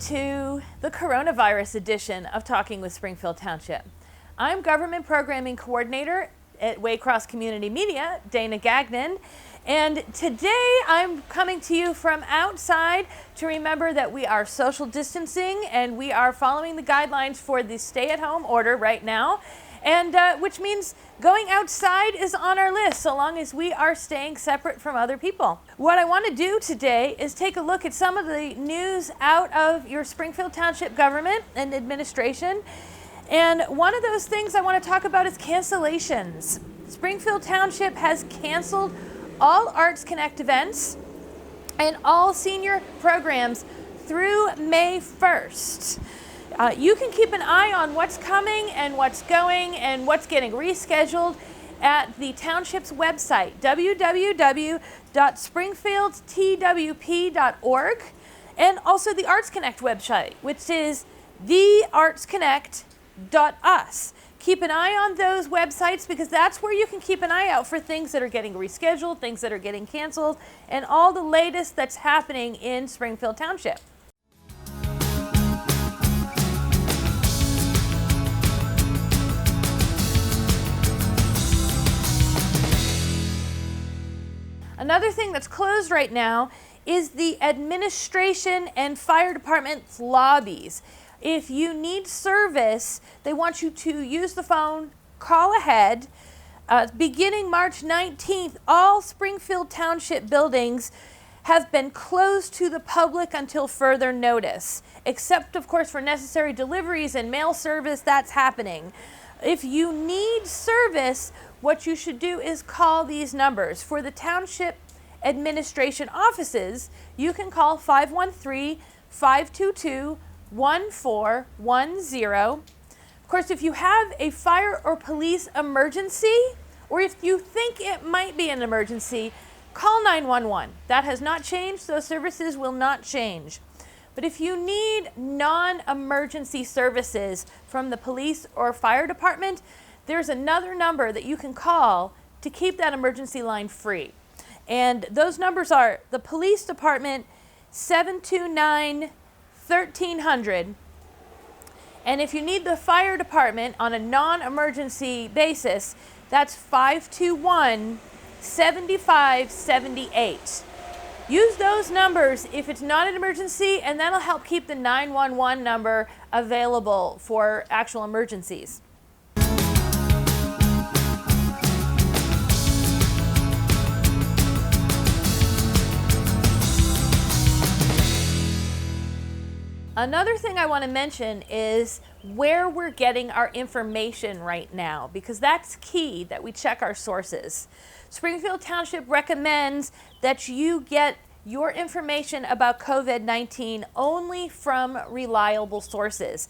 to the coronavirus edition of Talking with Springfield Township. I'm Government Programming Coordinator at Waycross Community Media, Dana Gagnon, and today I'm coming to you from outside to remember that we are social distancing and we are following the guidelines for the stay-at-home order right now, and which means going outside is on our list so long as we are staying separate from other people. What I want to do today is take a look at some of the news out of your Springfield Township government and administration. And one of those things I want to talk about is cancellations. Springfield Township has canceled all Arts Connect events and all senior programs through May 1st. You can keep an eye on what's coming and what's going and what's getting rescheduled at the Township's website, www.springfieldtwp.org, and also the Arts Connect website, which is theartsconnect.us. Keep an eye on those websites because that's where you can keep an eye out for things that are getting rescheduled, things that are getting canceled, and all the latest that's happening in Springfield Township. Another thing that's closed right now is the administration and fire department's lobbies. If you need service, they want you to use the phone, call ahead. Beginning March 19th, all Springfield Township buildings have been closed to the public until further notice, except of course for necessary deliveries and mail service. That's happening. If you need service, what you should do is call these numbers. For the Township Administration offices, you can call 513-522-1410. Of course, if you have a fire or police emergency, or if you think it might be an emergency, call 911. That has not changed. Those services will not change. But if you need non-emergency services from the police or fire department, there's another number that you can call to keep that emergency line free. And those numbers are the police department, 729-1300. And if you need the fire department on a non-emergency basis, that's 521-7578. Use those numbers if it's not an emergency, and that'll help keep the 911 number available for actual emergencies. Another thing I want to mention is where we're getting our information right now, because that's key that we check our sources. Springfield Township recommends that you get your information about COVID-19 only from reliable sources.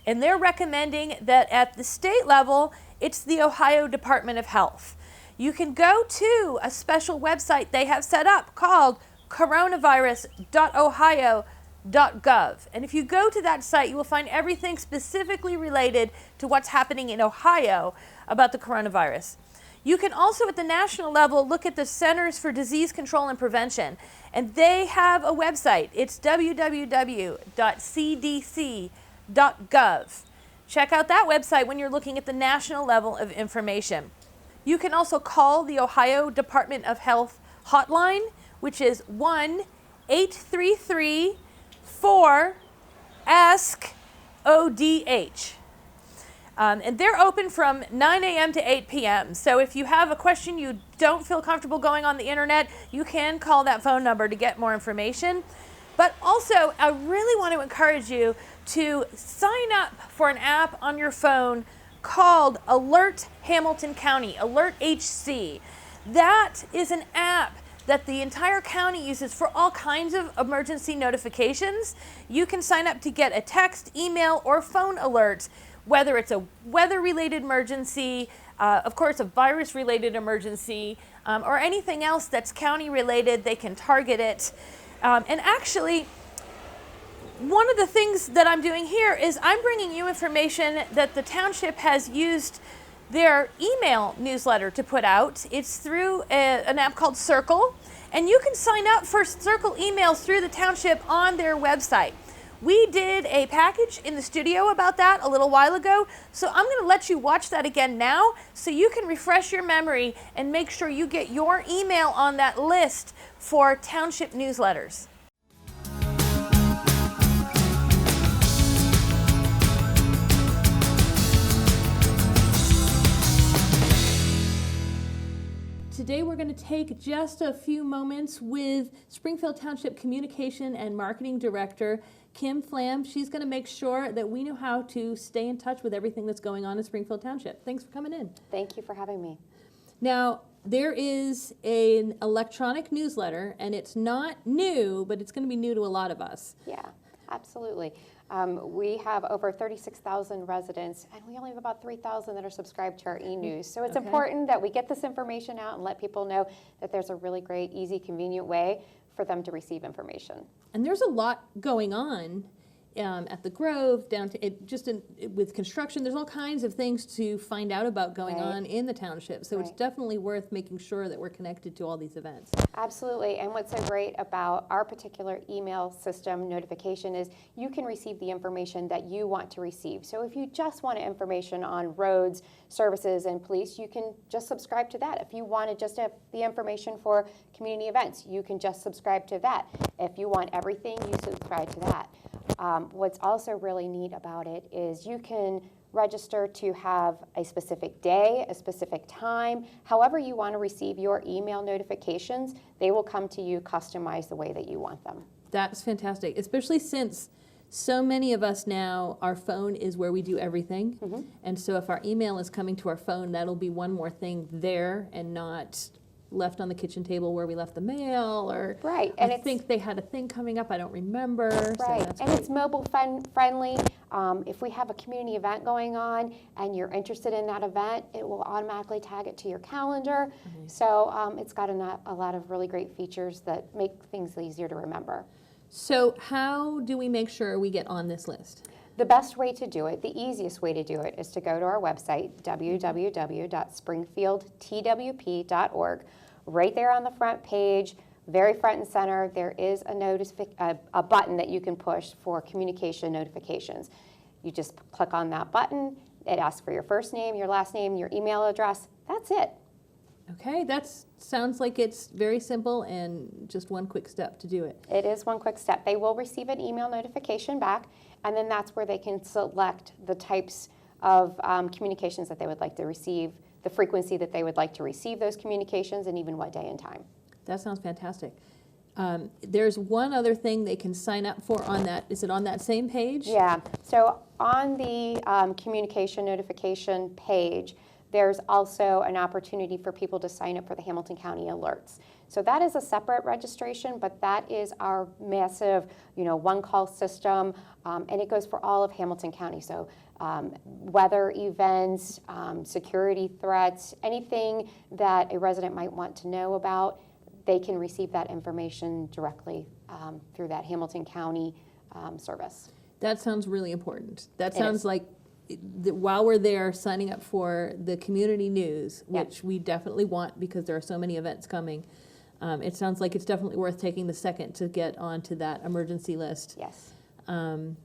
And they're recommending that at the state level, it's the Ohio Department of Health. You can go to a special website they have set up called coronavirus.ohio.gov. And if you go to that site, you will find everything specifically related to what's happening in Ohio about the coronavirus. You can also at the national level look at the Centers for Disease Control and Prevention, and they have a website. It's www.cdc.gov. Check out that website when you're looking at the national level of information. You can also call the Ohio Department of Health hotline, which is 1-833-4-ASK-ODH. And they're open from 9 a.m. to 8 p.m. So if you have a question you don't feel comfortable going on the internet, you can call that phone number to get more information. But also, I really want to encourage you to sign up for an app on your phone called Alert Hamilton County, Alert HC. That is an app that the entire county uses for all kinds of emergency notifications. You can sign up to get a text, email, or phone alert, whether it's a weather-related emergency, of course a virus-related emergency, or anything else that's county-related. They can target it. And actually, one of the things that I'm doing here is I'm bringing you information that the township has used their email newsletter to put out. It's through an app called Circle, and you can sign up for Circle emails through the township on their website. We did a package in the studio about that a little while ago, so I'm going to let you watch that again now so you can refresh your memory and make sure you get your email on that list for Township newsletters. Today we're going to take just a few moments with Springfield Township Communication and Marketing Director Kim Flam. She's going to make sure that we know how to stay in touch with everything that's going on in Springfield Township. Thanks for coming in. Thank you for having me. Now, there is an electronic newsletter, and it's not new, but it's going to be new to a lot of us. Yeah, absolutely. We have over 36,000 residents, and we only have about 3,000 that are subscribed to our e-news. So it's important that we get this information out and let people know that there's a really great, easy, convenient way for them to receive information. And there's a lot going on at the Grove, down to with construction. There's all kinds of things to find out about going on in the township. So it's definitely worth making sure that we're connected to all these events. Absolutely. And what's so great about our particular email system notification is you can receive the information that you want to receive. So if you just want information on roads, services, and police, you can just subscribe to that. If you wanted just the information for community events, you can just subscribe to that. If you want everything, you subscribe to that. What's also really neat about it is you can register to have a specific day, a specific time, however you want to receive your email notifications. They will come to you customized the way that you want them. That's fantastic, especially since so many of us now, our phone is where we do everything. And so if our email is coming to our phone, that'll be one more thing there and not left on the kitchen table where we left the mail, or and I think they had a thing coming up, I don't remember. So that's and great. It's mobile friendly. If we have a community event going on and you're interested in that event, it will automatically tag it to your calendar. So it's got a lot of really great features that make things easier to remember. So how do we make sure we get on this list? The best way to do it, the easiest way to do it, is to go to our website, www.springfieldtwp.org. Right there on the front page, very front and center, there is a button that you can push for communication notifications. You just click on that button. It asks for your first name, your last name, your email address. That's it. Okay, that sounds like it's very simple and just one quick step to do it. It is one quick step. They will receive an email notification back, and then that's where they can select the types of communications that they would like to receive, the frequency that they would like to receive those communications, and even what day and time. That sounds fantastic. There's one other thing they can sign up for on that. Is it on that same page? Yeah. So on the communication notification page, there's also an opportunity for people to sign up for the Hamilton County alerts. So that is a separate registration, but that is our massive, one-call system, and it goes for all of Hamilton County. So weather events, security threats, anything that a resident might want to know about, they can receive that information directly through that Hamilton County service. That sounds really important. That sounds like while we're there signing up for the community news, which we definitely want because there are so many events coming, it sounds like it's definitely worth taking the second to get onto that emergency list. Yes. And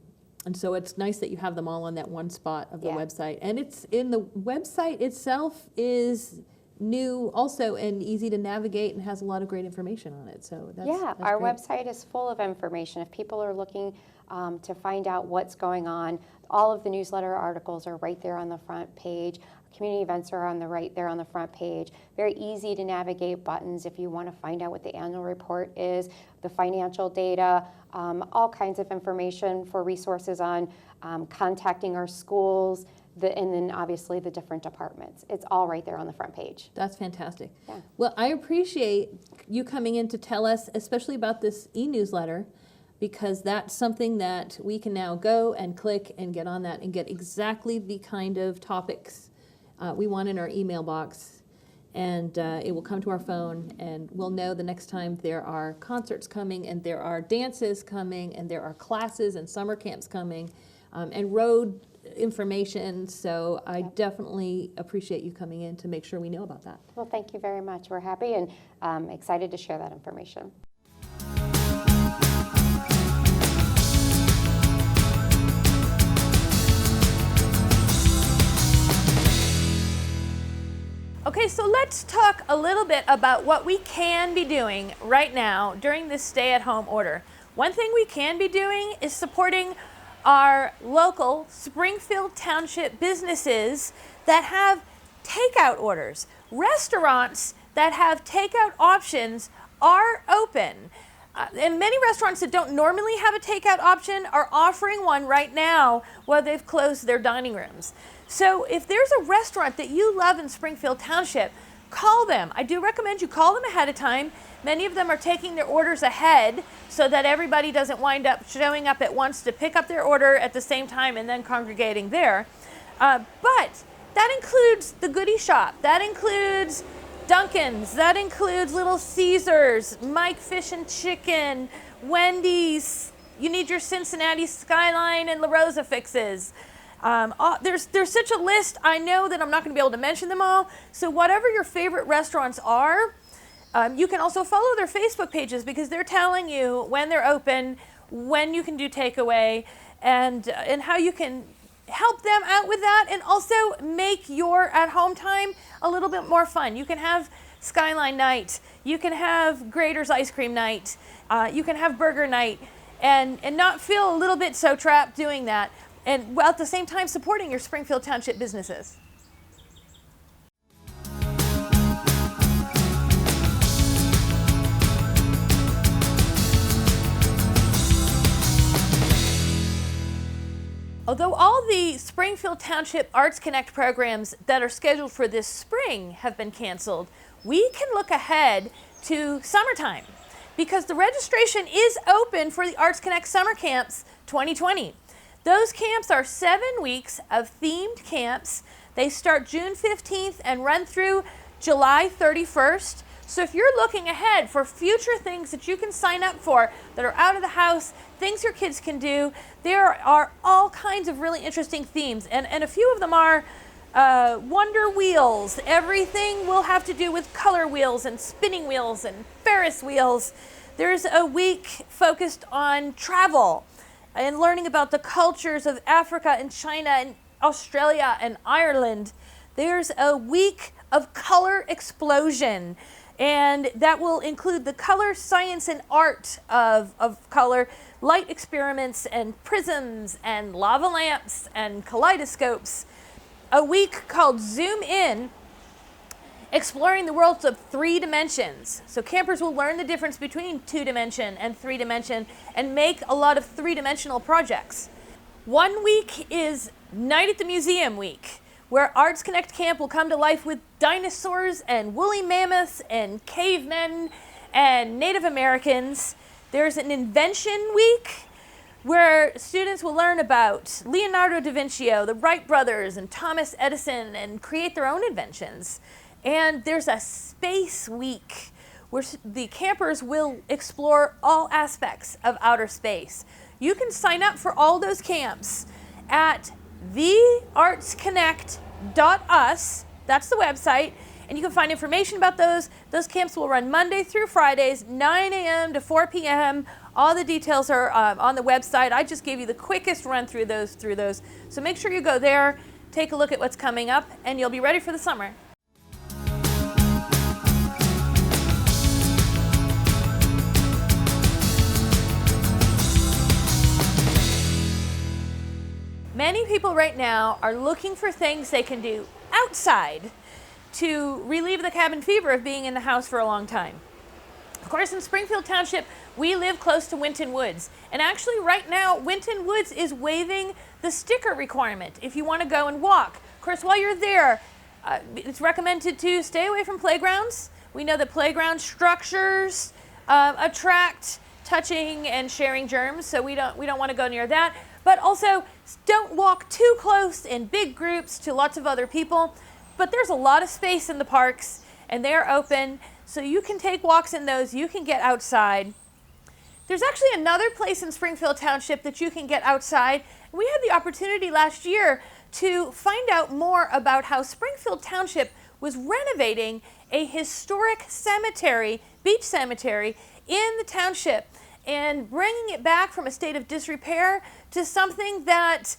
so it's nice that you have them all on that one spot of the website. And it's in the website itself is new also and easy to navigate and has a lot of great information on it. So that's our great. website is full of information. If people are looking to find out what's going on, all of the newsletter articles are right there on the front page. Community events are right there on the front page. Very easy to navigate buttons if you want to find out what the annual report is, the financial data, all kinds of information for resources on contacting our schools, and then obviously the different departments. It's all right there on the front page. That's fantastic. Yeah. Well, I appreciate you coming in to tell us, especially about this e-newsletter, because that's something that we can now go and click and get on that and get exactly the kind of topics we want in our email box. And it will come to our phone, and we'll know the next time there are concerts coming, and there are dances coming, and there are classes and summer camps coming, and road information. So I definitely appreciate you coming in to make sure we know about that. Well, thank you very much. We're happy and excited to share that information. Okay, so let's talk a little bit about what we can be doing right now during this stay-at-home order. One thing we can be doing is supporting our local Springfield Township businesses that have takeout orders. Restaurants that have takeout options are open. And many restaurants that don't normally have a takeout option are offering one right now while they've closed their dining rooms. So if there's a restaurant that you love in Springfield Township, call them. I do recommend you call them ahead of time. Many of them are taking their orders ahead so that everybody doesn't wind up showing up at once to pick up their order at the same time and then congregating there. But that includes the Goodie Shop. That includes Dunkin's. That includes Little Caesars, Mike Fish and Chicken, Wendy's. You need your Cincinnati Skyline and La Rosa fixes. There's such a list. I know that I'm not going to be able to mention them all. So whatever your favorite restaurants are, you can also follow their Facebook pages because they're telling you when they're open, when you can do takeaway, and how you can help them out with that and also make your at-home time a little bit more fun. You can have Skyline night, you can have Grater's ice cream night, you can have burger night, and not feel a little bit so trapped doing that, and while at the same time supporting your Springfield Township businesses. Although all the Springfield Township Arts Connect programs that are scheduled for this spring have been canceled, we can look ahead to summertime because the registration is open for the Arts Connect Summer Camps 2020. Those camps are 7 weeks of themed camps. They start June 15th and run through July 31st. So if you're looking ahead for future things that you can sign up for that are out of the house, things your kids can do, there are all kinds of really interesting themes. And a few of them are Wonder Wheels. Everything will have to do with color wheels and spinning wheels and Ferris wheels. There's a week focused on travel and learning about the cultures of Africa and China and Australia and Ireland. There's a week of color explosion, and that will include the color science and art of color, light experiments and prisms and lava lamps and kaleidoscopes. A week called Zoom In, exploring the worlds of 3 dimensions. So campers will learn the difference between 2-dimension and 3-dimension and make a lot of 3-dimensional projects. 1 week is Night at the Museum week, where Arts Connect Camp will come to life with dinosaurs and woolly mammoths and cavemen and Native Americans. There's an Invention week where students will learn about Leonardo da Vinci, the Wright brothers, and Thomas Edison and create their own inventions. And there's a Space Week where the campers will explore all aspects of outer space. You can sign up for all those camps at theartsconnect.us. That's the website. And you can find information about those. Those camps will run Monday through Fridays, 9 a.m. to 4 p.m. All the details are on the website. I just gave you the quickest run through those. So make sure you go there, take a look at what's coming up, and you'll be ready for the summer. Many people right now are looking for things they can do outside to relieve the cabin fever of being in the house for a long time. Of course, in Springfield Township, we live close to Winton Woods. And actually right now, Winton Woods is waiving the sticker requirement if you want to go and walk. Of course, while you're there, it's recommended to stay away from playgrounds. We know that playground structures attract touching and sharing germs, so we don't want to go near that. But also, don't walk too close in big groups to lots of other people. But there's a lot of space in the parks, and they're open, so you can take walks in those. You can get outside. There's actually another place in Springfield Township that you can get outside. We had the opportunity last year to find out more about how Springfield Township was renovating a historic cemetery, Beech Cemetery, in the township, and bringing it back from a state of disrepair to something that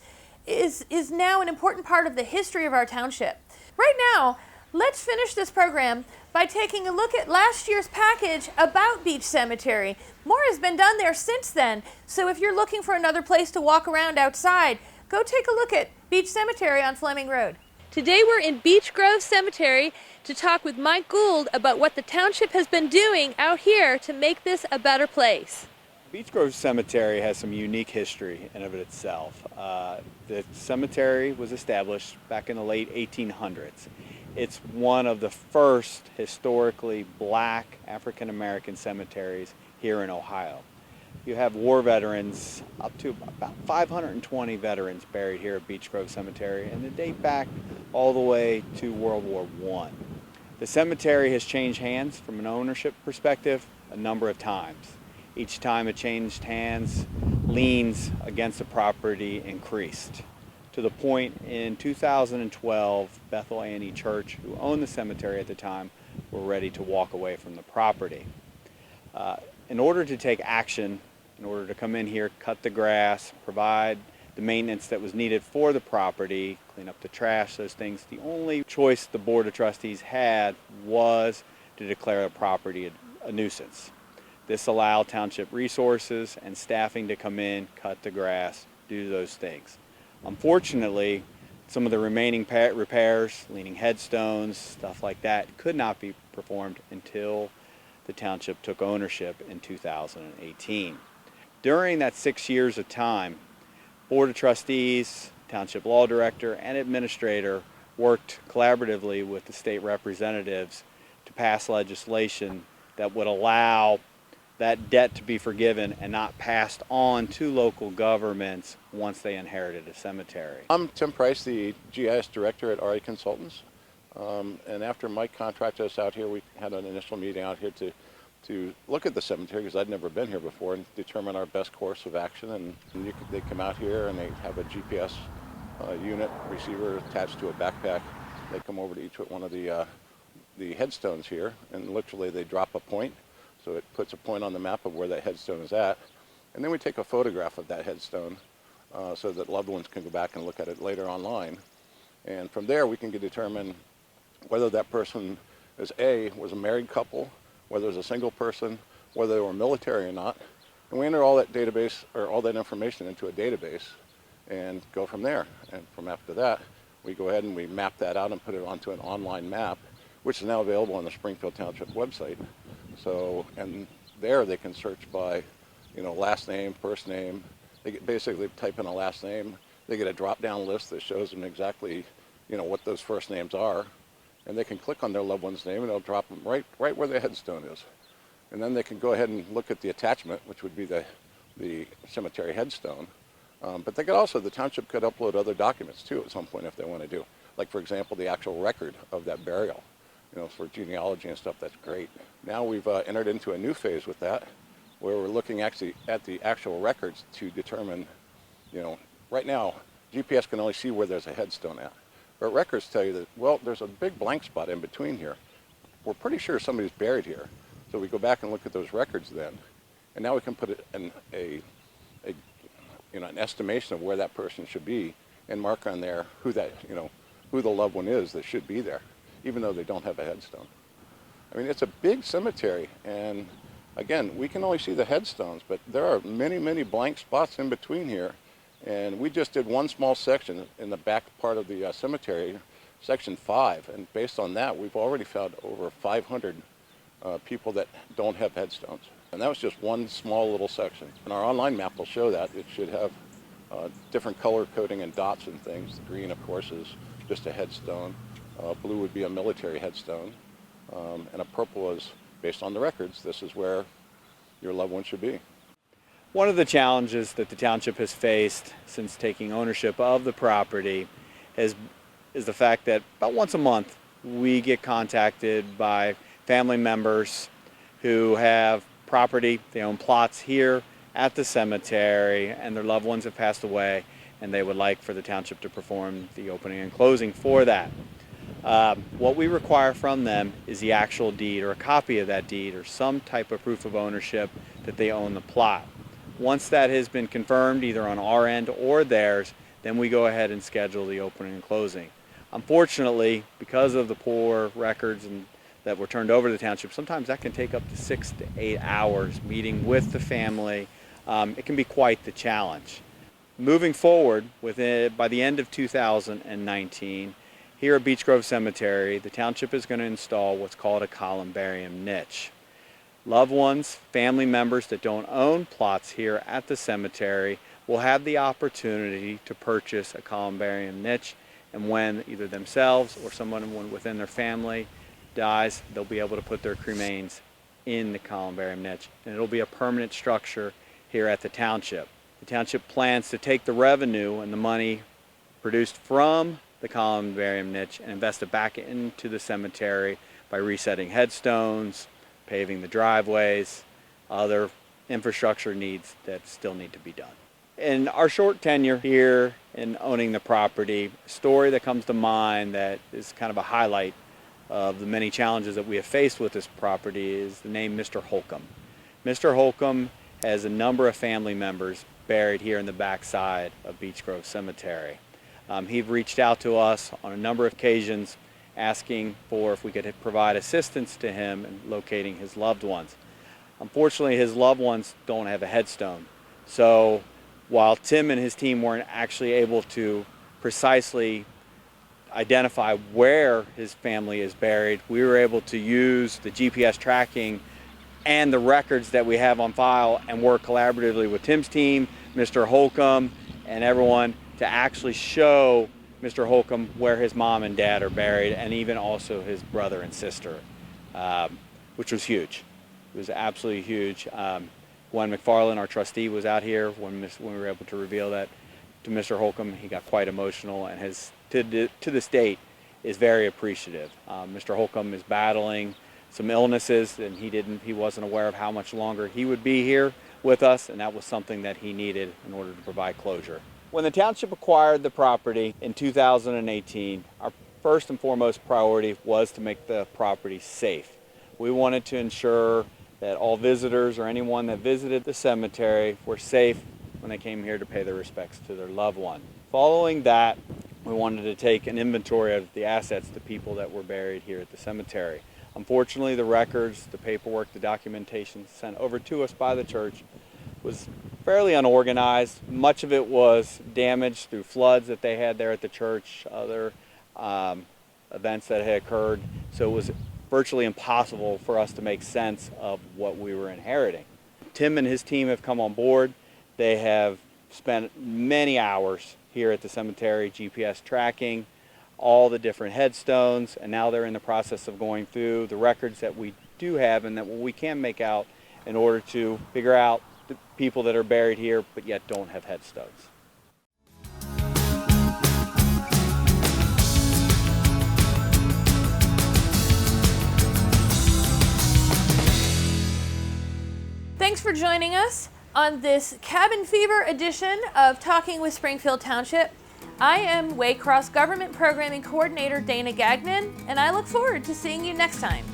is now an important part of the history of our township. Right now, Let's finish this program by taking a look at last year's package about Beech Cemetery. More has been done there since then, so if you're looking for another place to walk around outside, go take a look at Beech Cemetery on Fleming Road. Today we're in Beech Grove Cemetery to talk with Mike Gould about what the township has been doing out here to make this a better place. Beech Grove Cemetery has some unique history in of itself. The cemetery was established back in the late 1800s. It's one of the first historically black African American cemeteries here in Ohio. You have war veterans, up to about 520 veterans buried here at Beech Grove Cemetery, and they date back all the way to World War I. The cemetery has changed hands from an ownership perspective a number of times. Each time it changed hands, liens against the property increased, to the point in 2012, Bethel A&E Church, who owned the cemetery at the time, were ready to walk away from the property. In order to take action, in order to come in here, cut the grass, provide the maintenance that was needed for the property, clean up the trash, those things, the only choice the Board of Trustees had was to declare the property a nuisance. This allowed township resources and staffing to come in, cut the grass, do those things. Unfortunately, some of the remaining repairs, leaning headstones, stuff like that, could not be performed until the township took ownership in 2018. During that 6 years of time, Board of Trustees, Township Law Director, and Administrator worked collaboratively with the state representatives to pass legislation that would allow that debt to be forgiven and not passed on to local governments once they inherited a cemetery. I'm Tim Price, the GIS Director at RA Consultants. And after Mike contracted us out here, we had an initial meeting out here to look at the cemetery, because I'd never been here before, and determine our best course of action. And they come out here and they have a GPS unit receiver attached to a backpack. They come over to each one of the headstones here, and literally they drop a point. So it puts a point on the map of where that headstone is at. And then we take a photograph of that headstone so that loved ones can go back and look at it later online. And from there we can determine whether that person was a married couple, whether it was a single person, whether they were military or not. And we enter all that database, or all that information, into a database and go from there. And from after that, we go ahead and we map that out and put it onto an online map, which is now available on the Springfield Township website. So, and there they can search by, last name, first name. They basically type in a last name. They get a drop-down list that shows them exactly, what those first names are. And they can click on their loved one's name, and it'll drop them right where the headstone is. And then they can go ahead and look at the attachment, which would be the cemetery headstone. But they could also, the township could upload other documents too at some point if they want to do. Like, for example, the actual record of that burial. For genealogy and stuff, that's great. Now we've entered into a new phase with that, where we're looking actually at the actual records to determine, right now, GPS can only see where there's a headstone at. But records tell you that, well, there's a big blank spot in between here. We're pretty sure somebody's buried here. So we go back and look at those records then. And now we can put an estimation of where that person should be and mark on there who the loved one is that should be there, even though they don't have a headstone. I mean, it's a big cemetery, and again, we can only see the headstones, but there are many, many blank spots in between here. And we just did one small section in the back part of the cemetery, section 5, and based on that, we've already found over 500 people that don't have headstones. And that was just one small little section. And our online map will show that. It should have different color coding and dots and things. The green, of course, is just a headstone. Blue would be a military headstone. And a purple is, based on the records, this is where your loved one should be. One of the challenges that the township has faced since taking ownership of the property is the fact that about once a month we get contacted by family members who have property, they own plots here at the cemetery, and their loved ones have passed away, and they would like for the township to perform the opening and closing for that. What we require from them is the actual deed, or a copy of that deed, or some type of proof of ownership that they own the plot. Once that has been confirmed, either on our end or theirs, then we go ahead and schedule the opening and closing. Unfortunately, because of the poor records that were turned over to the township, sometimes that can take up to 6 to 8 hours meeting with the family. It can be quite the challenge. Moving forward, by the end of 2019, here at Beech Grove Cemetery, the township is going to install what's called a columbarium niche. Loved ones, family members that don't own plots here at the cemetery will have the opportunity to purchase a columbarium niche, and when either themselves or someone within their family dies, they'll be able to put their cremains in the columbarium niche, and it'll be a permanent structure here at the township. The township plans to take the revenue and the money produced from the columbarium niche and invest it back into the cemetery by resetting headstones, paving the driveways, other infrastructure needs that still need to be done. In our short tenure here in owning the property, a story that comes to mind that is kind of a highlight of the many challenges that we have faced with this property is the name Mr. Holcomb. Mr. Holcomb has a number of family members buried here in the backside of Beech Grove Cemetery. He reached out to us on a number of occasions asking for if we could provide assistance to him in locating his loved ones. Unfortunately, his loved ones don't have a headstone. So while Tim and his team weren't actually able to precisely identify where his family is buried, we were able to use the GPS tracking and the records that we have on file and work collaboratively with Tim's team, Mr. Holcomb, and everyone to actually show Mr. Holcomb where his mom and dad are buried, and even also his brother and sister, which was huge. It was absolutely huge. Gwen McFarland, our trustee, was out here when we were able to reveal that to Mr. Holcomb. He got quite emotional and has, to this date, is very appreciative. Mr. Holcomb is battling some illnesses, and he wasn't aware of how much longer he would be here with us, and that was something that he needed in order to provide closure. When the township acquired the property in 2018, our first and foremost priority was to make the property safe. We wanted to ensure that all visitors or anyone that visited the cemetery were safe when they came here to pay their respects to their loved one. Following that, we wanted to take an inventory of the assets, the people that were buried here at the cemetery. Unfortunately, the records, the paperwork, the documentation sent over to us by the church was fairly unorganized. Much of it was damaged through floods that they had there at the church, other events that had occurred. So it was virtually impossible for us to make sense of what we were inheriting. Tim and his team have come on board. They have spent many hours here at the cemetery, GPS tracking all the different headstones, and now they're in the process of going through the records that we do have and that we can make out in order to figure out the people that are buried here but yet don't have headstones. Thanks for joining us on this Cabin Fever edition of Talking with Springfield Township. I am Waycross Government Programming Coordinator Dana Gagnon, and I look forward to seeing you next time.